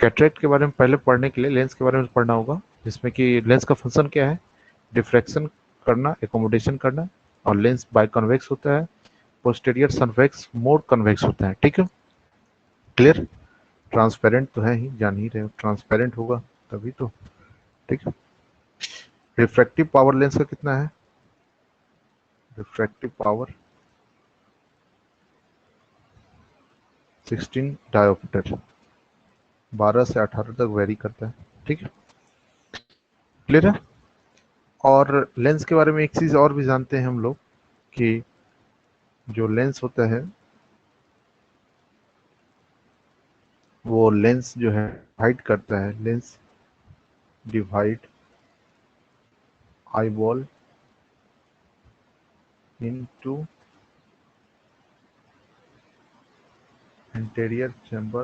Cataract के बारे में पहले पढ़ने के लिए लेंस के बारे में पढ़ना होगा, जिसमें कि लेंस का फंक्शन क्या है, डिफ्रैक्शन करना, एकोमोडेशन करना, और लेंस बाय कन्वेक्स होता है, पोस्टीरियर कन्वेक्स, मोर कन्वेक्स होता है। ठीक है, क्लियर। ट्रांसपेरेंट तो है ही, जान ही रहे हो, ट्रांसपेरेंट होगा तभी तो। ठीक है, रिफ्रैक्टिव पावर लेंस का कितना है, रिफ्रैक्टिव पावर 16 डायोप्टर, 12 से 18 तक वेरी करता है। ठीक है, क्लियर है। और लेंस के बारे में एक चीज और भी जानते हैं हम लोग कि जो लेंस होता है वो लेंस जो है डिवाइड करता है, lens divide eyeball into anterior chamber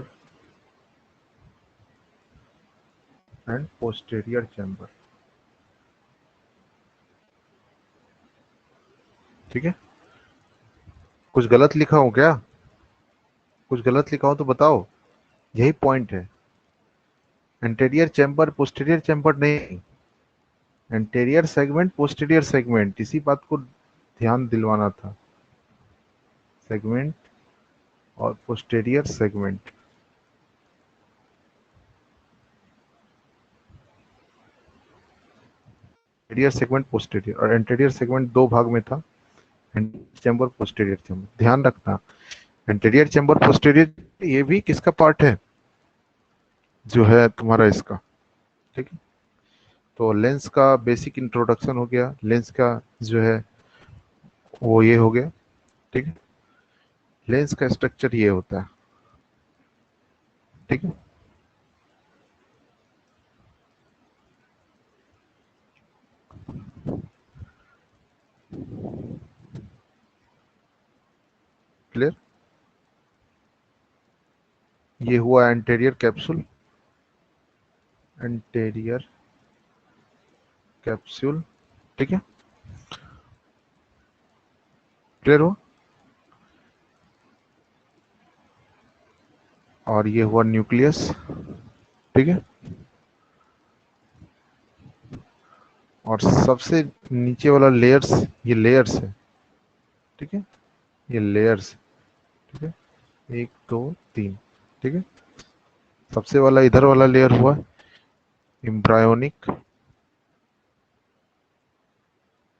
and posterior chamber। ठीक है, कुछ गलत लिखा हूं क्या, कुछ गलत लिखा हूं तो बताओ, यही पॉइंट है। एंटेरियर चैम्बर पोस्टीरियर चैम्बर नहीं, एंटेरियर सेगमेंट पोस्टीरियर सेगमेंट, इसी बात को ध्यान दिलवाना था, सेगमेंट और posterior segment. Anterior segment posterior, और एंटेरियर सेगमेंट दो भाग में था, चैम्बर पोस्टीरियर चैम्बर, ध्यान रखना। एंटेरियर चैम्बर पोस्टीरियर ये भी किसका पार्ट है, जो है तुम्हारा इसका। ठीक है, तो लेंस का बेसिक इंट्रोडक्शन हो गया, लेंस का जो है वो ये हो गया। ठीक है, लेंस का स्ट्रक्चर ये होता है। ठीक है, क्लियर। ये हुआ एंटेरियर कैप्सूल, एंटेरियर कैप्सूल। ठीक है, क्लियर हो। और ये हुआ न्यूक्लियस। ठीक है, और सबसे नीचे वाला लेयर्स, ये लेयर्स है। ठीक है, ये लेयर्स। ठीक है, एक दो तीन। ठीक है, सबसे वाला इधर वाला लेयर हुआ एम्ब्रायोनिक,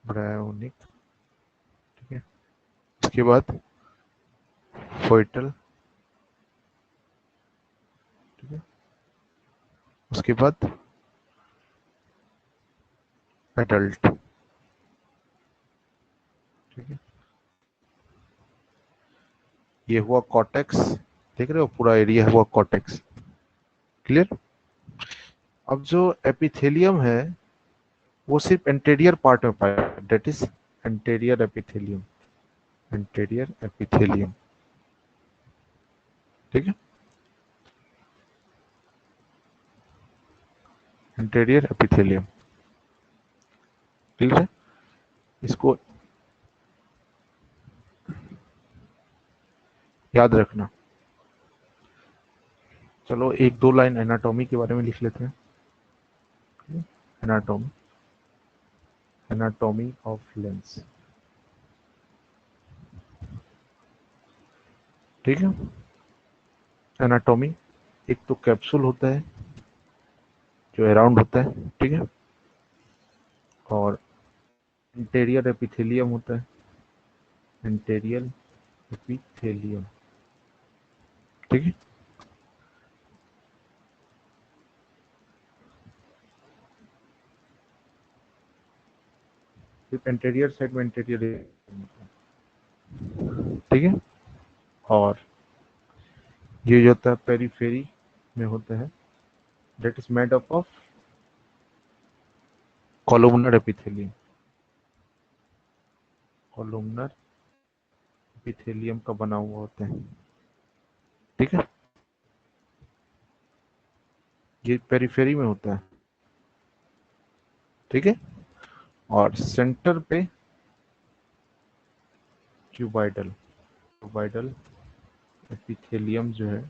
ब्रायोनिक। ठीक है, उसके बाद फोइटल। ठीक है, उसके बाद एडल्ट। ठीक है, ये हुआ कॉटेक्स, देख रहे हो पूरा एरिया हुआ कॉटेक्स। क्लियर। अब जो एपिथेलियम है वो सिर्फ एंटेरियर पार्ट में पाया, that is anterior epithelium, anterior epithelium. ठीक है, एंटेरियर एपिथेलियम, क्लियर है। इसको याद रखना। चलो एक दो लाइन एनाटॉमी के बारे में लिख लेते हैं। Anatomy, anatomy of lens. ठीक है, एनाटॉमी, एक तो कैप्सूल होता है जो अराउंड होता है। ठीक है, और इंटीरियर एपिथेलियम होता है, इंटीरियर एपिथेलियम। ठीक है, सिर्फ इंटीरियर साइड में इंटीरियर। ठीक है, और ये जो होता है पेरीफेरी में होता है, that is made up of columnar epithelium, columnar epithelium का बना हुआ होता है। ठीक है, ये पेरीफेरी में होता है। ठीक है, और सेंटर पे क्यूबाइडल, क्यूबाइडल एपिथेलियम जो है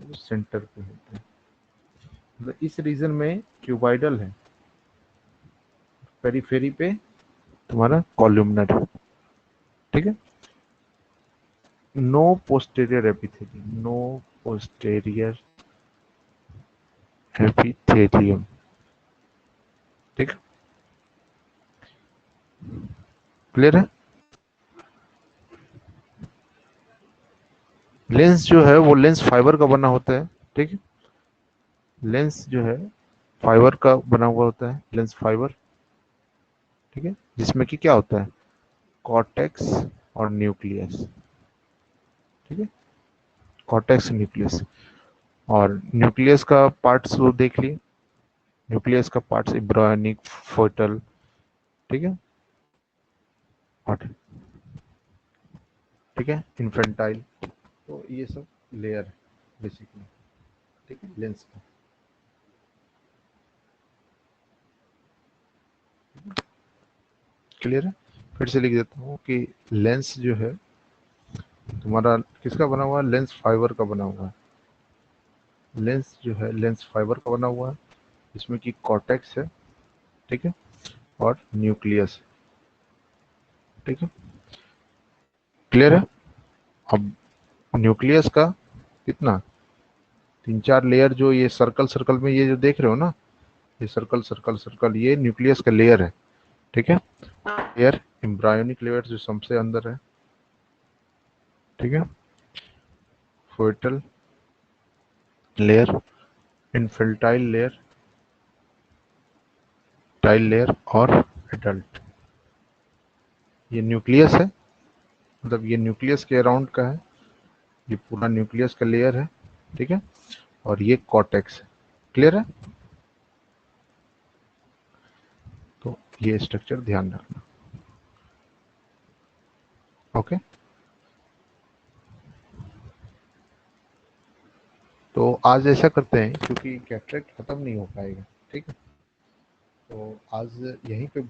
वो सेंटर पे होते हैं, मतलब इस रीजन में क्यूबाइडल है, पेरीफेरी पे तुम्हारा कॉलमनर है, ठीक है। No posterior epithelium, no posterior epithelium, ठीक है, क्लियर है। लेंस जो है वो लेंस फाइबर का बना होता है, ठीक है, लेंस जो है फाइबर का बना हुआ होता है, लेंस फाइबर, ठीक है, जिसमें कि क्या होता है, कॉर्टेक्स और न्यूक्लियस, ठीक है, कॉर्टेक्स न्यूक्लियस। और न्यूक्लियस का पार्ट्स वो देख लिए, न्यूक्लियस का पार्ट्स एम्ब्रियोनिक, फोइटल, ठीक है, और ठीक है, इन्फेंटाइल। तो ये सब लेयर है बेसिकली, ठीक है, लेंस का। क्लियर है। फिर से लिख देता हूँ कि लेंस जो है तुम्हारा किसका बना हुआ है, लेंस फाइबर का बना हुआ है। लेंस जो है लेंस फाइबर का बना हुआ है, इसमें कि कॉर्टेक्स है, ठीक है, और न्यूक्लियस, ठीक है, क्लियर है। अब न्यूक्लियस का कितना, 3-4 लेयर, जो ये सर्कल सर्कल में ये जो देख रहे हो ना, ये सर्कल सर्कल सर्कल, ये न्यूक्लियस का लेयर है, ठीक है। लेयर एम्ब्रायोनिक लेयर जो सबसे अंदर है, ठीक है, फोइटल लेयर, इनफेल्टाइल लेयर, टाइल लेयर और एडल्ट। ये न्यूक्लियस है, मतलब ये न्यूक्लियस के अराउंड का है, ये पूरा न्यूक्लियस का लेयर है, ठीक है, और ये कॉर्टेक्स है, क्लियर है। तो ये स्ट्रक्चर ध्यान रखना, ओके। तो आज ऐसा करते हैं, क्योंकि कैटरेक्ट खत्म नहीं हो पाएगा, ठीक है, तो आज यहीं पे